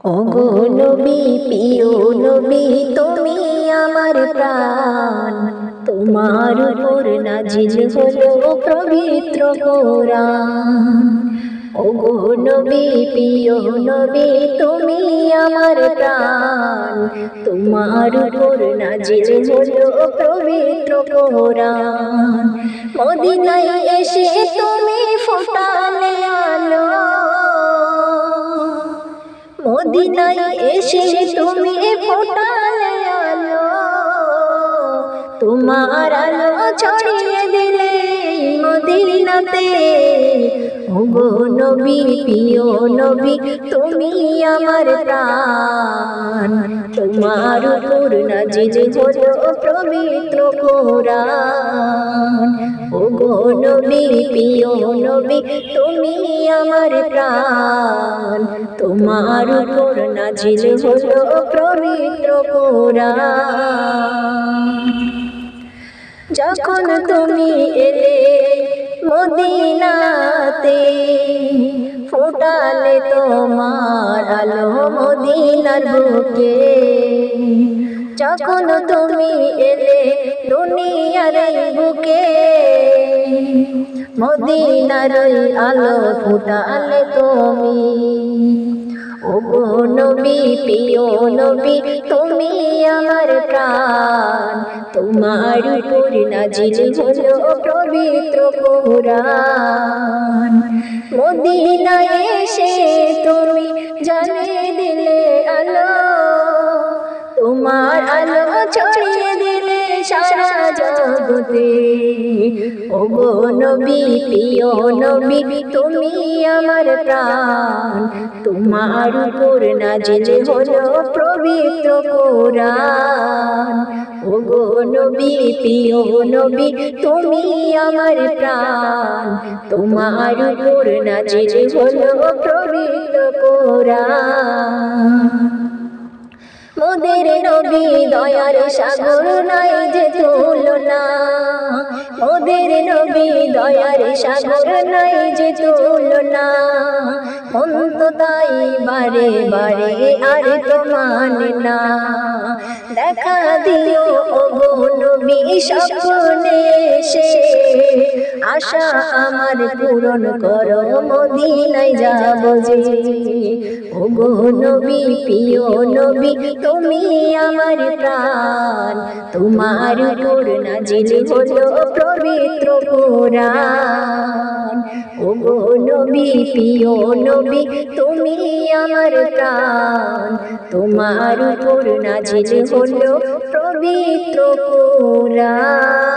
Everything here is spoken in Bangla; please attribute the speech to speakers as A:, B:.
A: ওগো নবী প্রিয় নবী তুমি আমার প্রাণ, তোমার উপর নাজিল হলো পবিত্র কোরআন। ওগো নবী প্রিয় নবী তুমি আমার প্রাণ, তোমার উপর নাজিল হলো পবিত্র কোরআন। মদিনায় এসে তুমি ফোটালে আলো, মদিনায় এসে তুমি ফোটালে আলো, তোমার আলো ছড়িয়ে দিলে মদিনাতে। ওগো নবী প্রিয় নবী তুমি আমার প্রাণ, তোমার উপর নাজিল হলো পবিত্র কোরআন। ওগো নবী প্রিয় নবী তুমি আমার প্রাণ, তোমার উপর নাজিল হলো পবিত্র কোরআন। যখন তুমি এলে মদিনাতে, ফোটালে তোমার আলো মদিনার বুকে। যখন তুমি এলে দুনিয়ার বুকে, মদিনার আলো ফোটালে তুমি। ওগো নবী প্রিয় নবী তুমি আমার প্রাণ, তোমার উপর নাজিল হলো পবিত্র কোরআন। মদিনায় এসে তুমি জ্বালিয়ে দিলে আলো, তোমার আলো ছড়িয়ে দিলে সারা জগতে। ওগো নবী প্রিয় নবী তুমি আমার প্রাণ, তোমার উপর নাজিল হলো পবিত্র কোরআন। ওগো নবী প্রিয় নবী তুমি আমার প্রাণ, তোমার উপর নাজিল হলো পবিত্র কোরআন। মোদের নবী দয়ার সাগর নাই যে তুলনা, মোদের নবী দয়ার সাগর নাই যে তুলনা। মন তো তাই বারে বারে আর তো মানে না, দেখা দিও ওগো নবী স্বপ্নে এসে। আশা আমার পূরণ করো মদিনায় যাব যে। ওগো নবী প্রিয় নবী তুমি আমার প্রাণ, তোমার উপর নাজিল হলো পবিত্র কোরআন। ওগো নবী প্রিয় নবী তুমি আমার প্রাণ, তোমার উপর নাজিল হলো পবিত্র কোরআন।